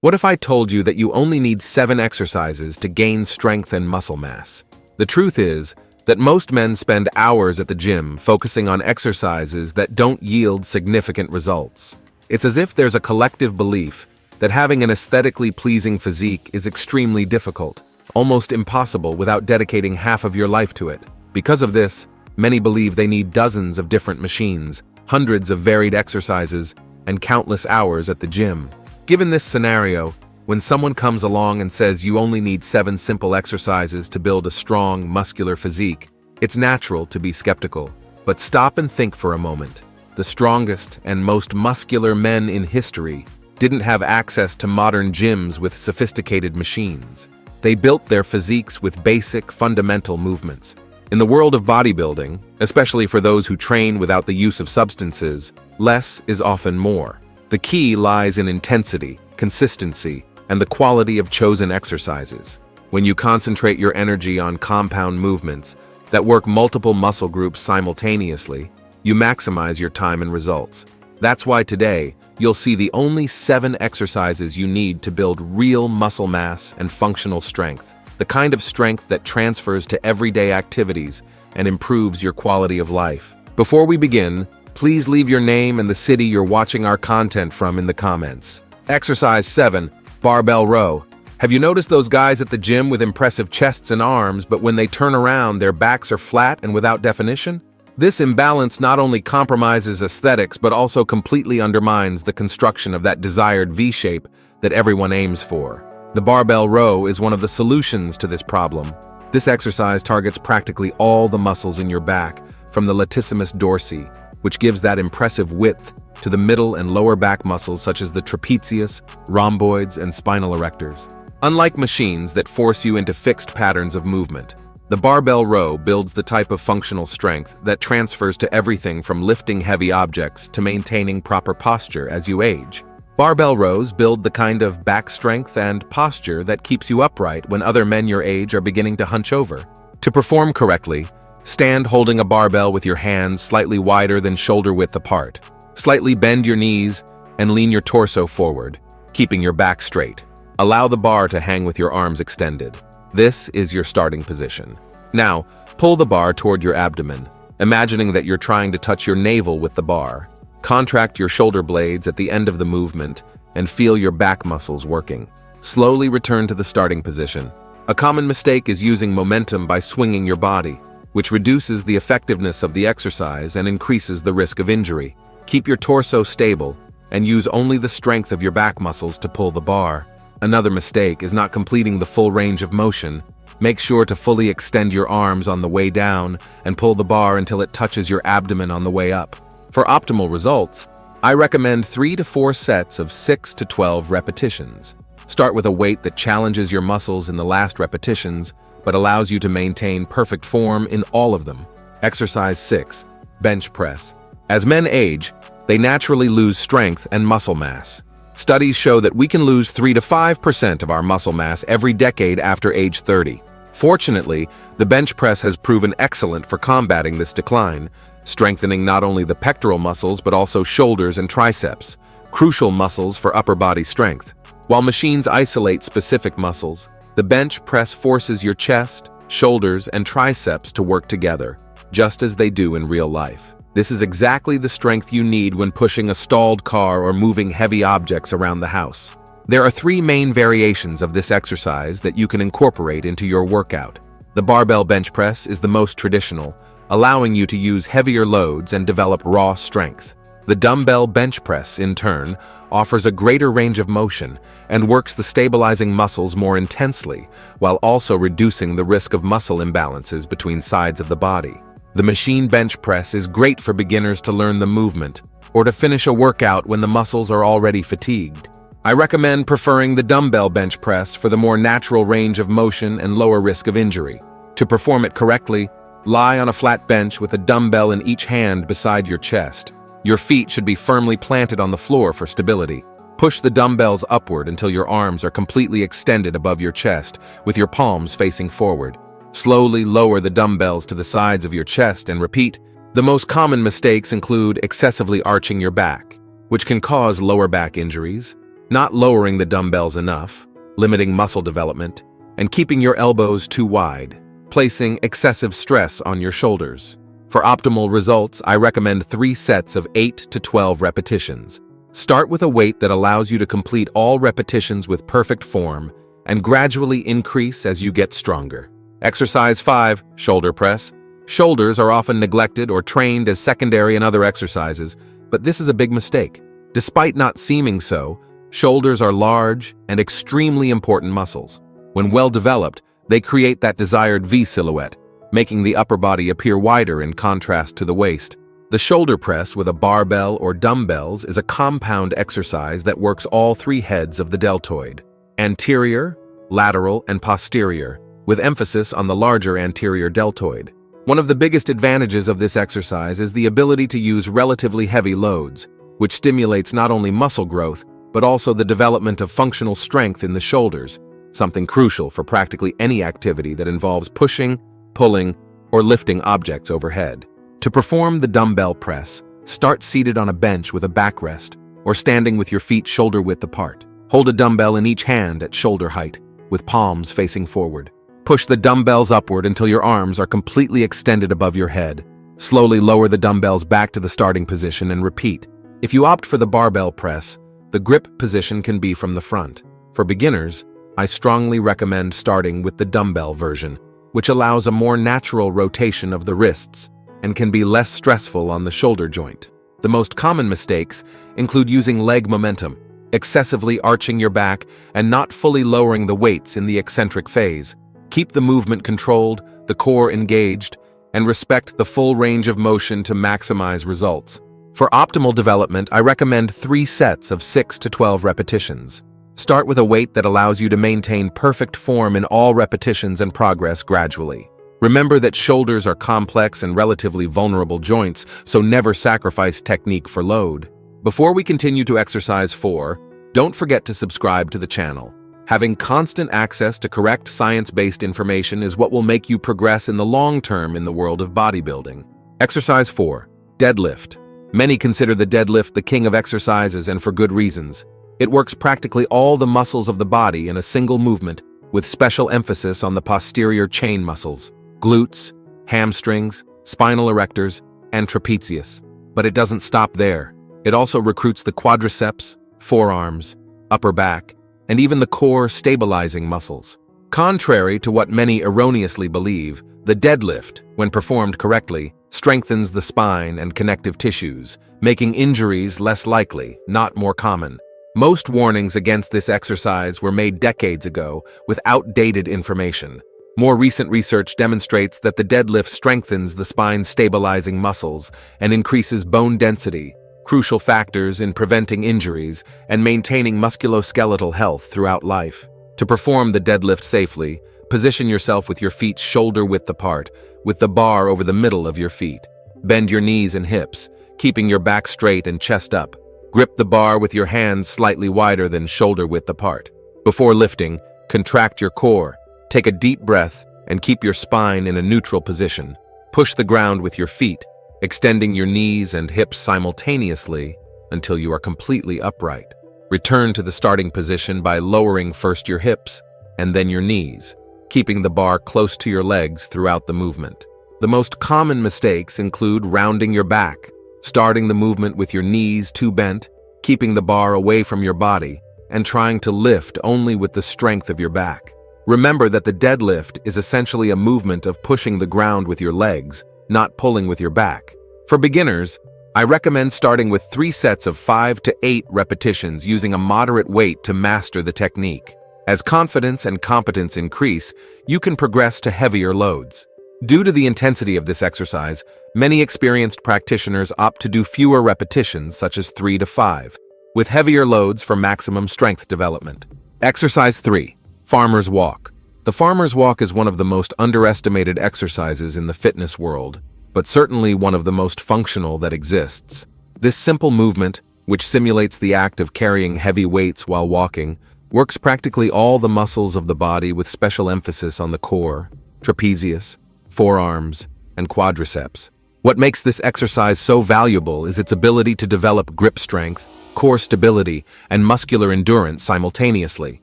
What if I told you that you only need 7 exercises to gain strength and muscle mass? The truth is that most men spend hours at the gym focusing on exercises that don't yield significant results. It's as if there's a collective belief that having an aesthetically pleasing physique is extremely difficult, almost impossible without dedicating half of your life to it. Because of this, many believe they need dozens of different machines, hundreds of varied exercises, and countless hours at the gym. Given this scenario, when someone comes along and says you only need 7 simple exercises to build a strong, muscular physique, it's natural to be skeptical. But stop and think for a moment. The strongest and most muscular men in history didn't have access to modern gyms with sophisticated machines. They built their physiques with basic, fundamental movements. In the world of bodybuilding, especially for those who train without the use of substances, less is often more. The key lies in intensity, consistency, and the quality of chosen exercises. When you concentrate your energy on compound movements that work multiple muscle groups simultaneously, you maximize your time and results. That's why today, you'll see the only 7 exercises you need to build real muscle mass and functional strength, the kind of strength that transfers to everyday activities and improves your quality of life. Before we begin, please leave your name and the city you're watching our content from in the comments. Exercise 7, Barbell Row. Have you noticed those guys at the gym with impressive chests and arms, but when they turn around, their backs are flat and without definition? This imbalance not only compromises aesthetics, but also completely undermines the construction of that desired V-shape that everyone aims for. The barbell row is one of the solutions to this problem. This exercise targets practically all the muscles in your back, from the latissimus dorsi, which gives that impressive width, to the middle and lower back muscles such as the trapezius, rhomboids, and spinal erectors. Unlike machines that force you into fixed patterns of movement, the barbell row builds the type of functional strength that transfers to everything from lifting heavy objects to maintaining proper posture as you age. Barbell rows build the kind of back strength and posture that keeps you upright when other men your age are beginning to hunch over. To perform correctly, stand holding a barbell with your hands slightly wider than shoulder width apart. Slightly bend your knees and lean your torso forward, keeping your back straight. Allow the bar to hang with your arms extended. This is your starting position. Now, pull the bar toward your abdomen, imagining that you're trying to touch your navel with the bar. Contract your shoulder blades at the end of the movement and feel your back muscles working. Slowly return to the starting position. A common mistake is using momentum by swinging your body, which reduces the effectiveness of the exercise and increases the risk of injury. Keep your torso stable and use only the strength of your back muscles to pull the bar. Another mistake is not completing the full range of motion. Make sure to fully extend your arms on the way down and pull the bar until it touches your abdomen on the way up. For optimal results, I recommend 3 to 4 sets of 6 to 12 repetitions. Start with a weight that challenges your muscles in the last repetitions, but allows you to maintain perfect form in all of them. Exercise 6, bench press. As men age, they naturally lose strength and muscle mass. Studies show that we can lose 3 to 5% of our muscle mass every decade after age 30. Fortunately, the bench press has proven excellent for combating this decline, strengthening not only the pectoral muscles but also shoulders and triceps, crucial muscles for upper body strength. While machines isolate specific muscles, the bench press forces your chest, shoulders, and triceps to work together, just as they do in real life. This is exactly the strength you need when pushing a stalled car or moving heavy objects around the house. There are 3 main variations of this exercise that you can incorporate into your workout. The barbell bench press is the most traditional, allowing you to use heavier loads and develop raw strength. The dumbbell bench press, in turn, offers a greater range of motion and works the stabilizing muscles more intensely, while also reducing the risk of muscle imbalances between sides of the body. The machine bench press is great for beginners to learn the movement, or to finish a workout when the muscles are already fatigued. I recommend preferring the dumbbell bench press for the more natural range of motion and lower risk of injury. To perform it correctly, lie on a flat bench with a dumbbell in each hand beside your chest. Your feet should be firmly planted on the floor for stability. Push the dumbbells upward until your arms are completely extended above your chest, with your palms facing forward. Slowly lower the dumbbells to the sides of your chest and repeat. The most common mistakes include excessively arching your back, which can cause lower back injuries, not lowering the dumbbells enough, limiting muscle development, and keeping your elbows too wide, placing excessive stress on your shoulders. For optimal results, I recommend 3 sets of 8 to 12 repetitions. Start with a weight that allows you to complete all repetitions with perfect form and gradually increase as you get stronger. Exercise 5, shoulder press. Shoulders are often neglected or trained as secondary in other exercises, but this is a big mistake. Despite not seeming so, shoulders are large and extremely important muscles. When well developed, they create that desired V silhouette, making the upper body appear wider in contrast to the waist. The shoulder press with a barbell or dumbbells is a compound exercise that works all 3 heads of the deltoid: anterior, lateral, and posterior, with emphasis on the larger anterior deltoid. One of the biggest advantages of this exercise is the ability to use relatively heavy loads, which stimulates not only muscle growth, but also the development of functional strength in the shoulders, something crucial for practically any activity that involves pushing, pulling, or lifting objects overhead. To perform the dumbbell press, start seated on a bench with a backrest, or standing with your feet shoulder-width apart. Hold a dumbbell in each hand at shoulder height, with palms facing forward. Push the dumbbells upward until your arms are completely extended above your head. Slowly lower the dumbbells back to the starting position and repeat. If you opt for the barbell press, the grip position can be from the front. For beginners, I strongly recommend starting with the dumbbell version, which allows a more natural rotation of the wrists and can be less stressful on the shoulder joint. The most common mistakes include using leg momentum, excessively arching your back, and not fully lowering the weights in the eccentric phase. Keep the movement controlled, the core engaged, and respect the full range of motion to maximize results. For optimal development, I recommend 3 sets of 6 to 12 repetitions. Start with a weight that allows you to maintain perfect form in all repetitions and progress gradually. Remember that shoulders are complex and relatively vulnerable joints, so never sacrifice technique for load. Before we continue to exercise 4, don't forget to subscribe to the channel. Having constant access to correct science-based information is what will make you progress in the long term in the world of bodybuilding. Exercise 4, deadlift. Many consider the deadlift the king of exercises, and for good reasons. It works practically all the muscles of the body in a single movement, with special emphasis on the posterior chain muscles, glutes, hamstrings, spinal erectors, and trapezius. But it doesn't stop there. It also recruits the quadriceps, forearms, upper back, and even the core stabilizing muscles. Contrary to what many erroneously believe, the deadlift, when performed correctly, strengthens the spine and connective tissues, making injuries less likely, not more common. Most warnings against this exercise were made decades ago with outdated information. More recent research demonstrates that the deadlift strengthens the spine's stabilizing muscles and increases bone density, crucial factors in preventing injuries and maintaining musculoskeletal health throughout life. To perform the deadlift safely, position yourself with your feet shoulder-width apart, with the bar over the middle of your feet. Bend your knees and hips, keeping your back straight and chest up. Grip the bar with your hands slightly wider than shoulder-width apart. Before lifting, contract your core, take a deep breath, and keep your spine in a neutral position. Push the ground with your feet, extending your knees and hips simultaneously until you are completely upright. Return to the starting position by lowering first your hips and then your knees, keeping the bar close to your legs throughout the movement. The most common mistakes include rounding your back, starting the movement with your knees too bent, keeping the bar away from your body, and trying to lift only with the strength of your back. Remember that the deadlift is essentially a movement of pushing the ground with your legs, not pulling with your back. For beginners, I recommend starting with 3 sets of 5 to 8 repetitions using a moderate weight to master the technique. As confidence and competence increase, you can progress to heavier loads. Due to the intensity of this exercise, many experienced practitioners opt to do fewer repetitions, such as 3 to 5, with heavier loads for maximum strength development. Exercise 3, farmer's walk. The farmer's walk is one of the most underestimated exercises in the fitness world, but certainly one of the most functional that exists. This simple movement, which simulates the act of carrying heavy weights while walking, works practically all the muscles of the body with special emphasis on the core, trapezius, forearms, and quadriceps. What makes this exercise so valuable is its ability to develop grip strength, core stability, and muscular endurance simultaneously.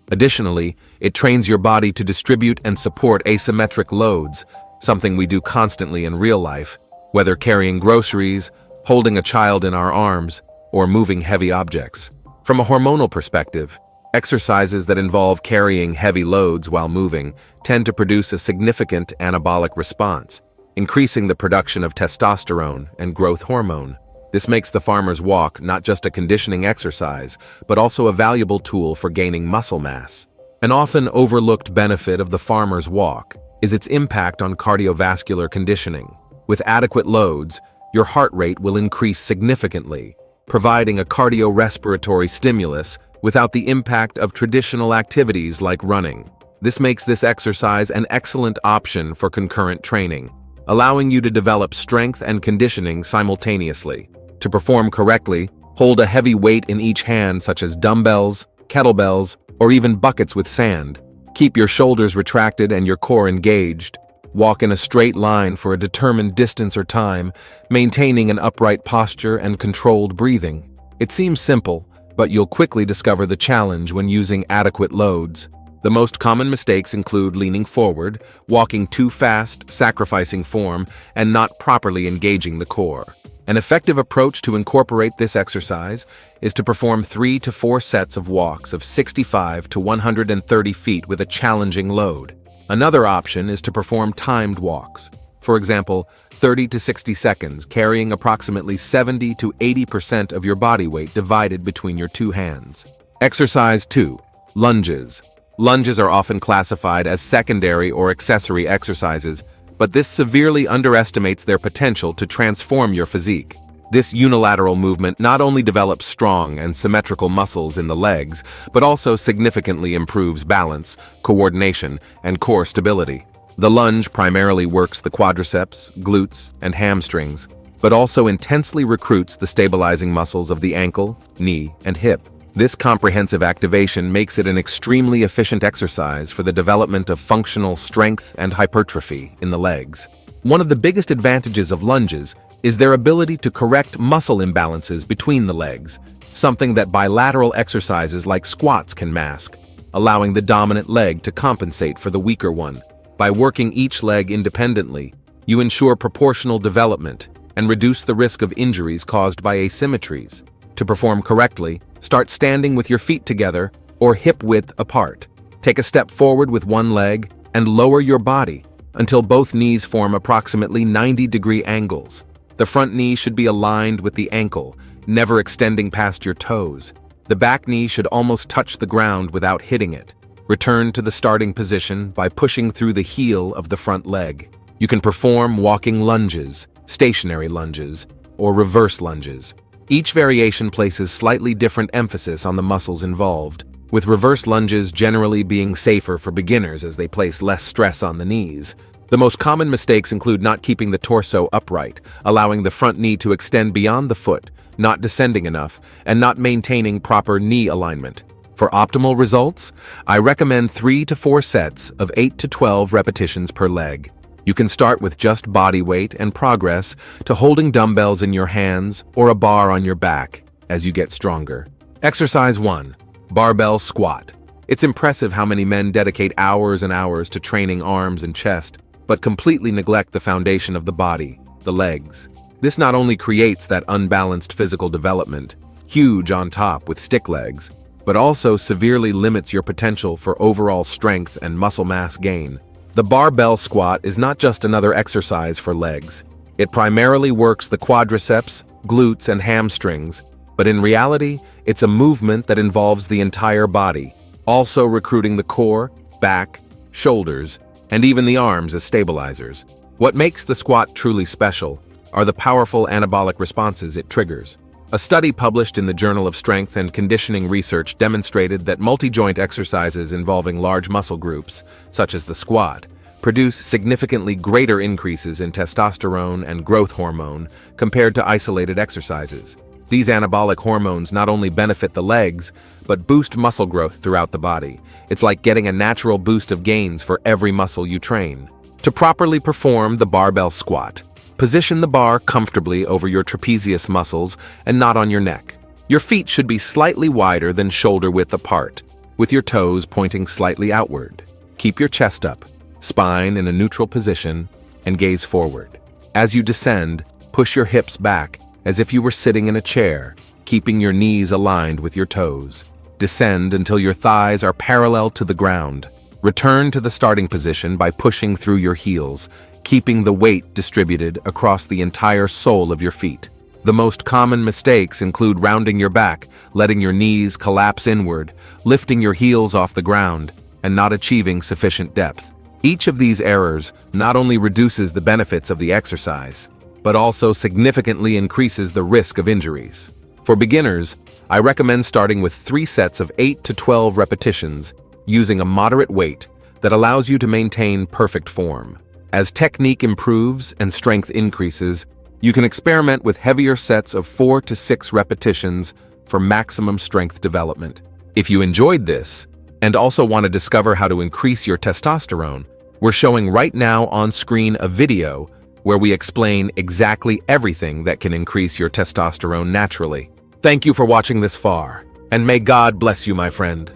Additionally, it trains your body to distribute and support asymmetric loads, something we do constantly in real life, whether carrying groceries, holding a child in our arms, or moving heavy objects. From a hormonal perspective, exercises that involve carrying heavy loads while moving tend to produce a significant anabolic response, increasing the production of testosterone and growth hormone. This makes the farmer's walk not just a conditioning exercise, but also a valuable tool for gaining muscle mass. An often overlooked benefit of the farmer's walk is its impact on cardiovascular conditioning. With adequate loads, your heart rate will increase significantly, providing a cardiorespiratory stimulus without the impact of traditional activities like running. This makes this exercise an excellent option for concurrent training, allowing you to develop strength and conditioning simultaneously. To perform correctly, hold a heavy weight in each hand such as dumbbells, kettlebells, or even buckets with sand. Keep your shoulders retracted and your core engaged. Walk in a straight line for a determined distance or time, maintaining an upright posture and controlled breathing. It seems simple, but you'll quickly discover the challenge when using adequate loads. The most common mistakes include leaning forward, walking too fast, sacrificing form, and not properly engaging the core. An effective approach to incorporate this exercise is to perform 3 to 4 sets of walks of 65 to 130 feet with a challenging load. Another option is to perform timed walks. For example, 30 to 60 seconds, carrying approximately 70 to 80% of your body weight divided between your two hands. Exercise 2. Lunges. Lunges are often classified as secondary or accessory exercises, but this severely underestimates their potential to transform your physique. This unilateral movement not only develops strong and symmetrical muscles in the legs, but also significantly improves balance, coordination, and core stability. The lunge primarily works the quadriceps, glutes, and hamstrings, but also intensely recruits the stabilizing muscles of the ankle, knee, and hip. This comprehensive activation makes it an extremely efficient exercise for the development of functional strength and hypertrophy in the legs. One of the biggest advantages of lunges is their ability to correct muscle imbalances between the legs, something that bilateral exercises like squats can mask, allowing the dominant leg to compensate for the weaker one. By working each leg independently, you ensure proportional development and reduce the risk of injuries caused by asymmetries. To perform correctly, start standing with your feet together or hip width apart. Take a step forward with one leg and lower your body until both knees form approximately 90-degree angles. The front knee should be aligned with the ankle, never extending past your toes. The back knee should almost touch the ground without hitting it. Return to the starting position by pushing through the heel of the front leg. You can perform walking lunges, stationary lunges, or reverse lunges. Each variation places slightly different emphasis on the muscles involved, with reverse lunges generally being safer for beginners as they place less stress on the knees. The most common mistakes include not keeping the torso upright, allowing the front knee to extend beyond the foot, not descending enough, and not maintaining proper knee alignment. For optimal results, I recommend 3 to 4 sets of 8 to 12 repetitions per leg. You can start with just body weight and progress to holding dumbbells in your hands or a bar on your back as you get stronger. Exercise 1. Barbell Squat. It's impressive how many men dedicate hours and hours to training arms and chest, but completely neglect the foundation of the body, the legs. This not only creates that unbalanced physical development, huge on top with stick legs, but also severely limits your potential for overall strength and muscle mass gain. The barbell squat is not just another exercise for legs. It primarily works the quadriceps, glutes, and hamstrings, but in reality, it's a movement that involves the entire body, also recruiting the core, back, shoulders, and even the arms as stabilizers. What makes the squat truly special are the powerful anabolic responses it triggers. A study published in the Journal of Strength and Conditioning Research demonstrated that multi-joint exercises involving large muscle groups, such as the squat, produce significantly greater increases in testosterone and growth hormone compared to isolated exercises. These anabolic hormones not only benefit the legs, but boost muscle growth throughout the body. It's like getting a natural boost of gains for every muscle you train. To properly perform the barbell squat, Position the bar comfortably over your trapezius muscles and not on your neck. Your feet should be slightly wider than shoulder width apart, with your toes pointing slightly outward. Keep your chest up, spine in a neutral position, and gaze forward. As you descend, push your hips back as if you were sitting in a chair, keeping your knees aligned with your toes. Descend until your thighs are parallel to the ground. Return to the starting position by pushing through your heels, keeping the weight distributed across the entire sole of your feet. The most common mistakes include rounding your back, letting your knees collapse inward, lifting your heels off the ground, and not achieving sufficient depth. Each of these errors not only reduces the benefits of the exercise, but also significantly increases the risk of injuries. For beginners, I recommend starting with 3 sets of 8 to 12 repetitions using a moderate weight that allows you to maintain perfect form. As technique improves and strength increases, you can experiment with heavier sets of 4 to 6 repetitions for maximum strength development. If you enjoyed this and also want to discover how to increase your testosterone, we're showing right now on screen a video where we explain exactly everything that can increase your testosterone naturally. Thank you for watching this far, and may God bless you, my friend.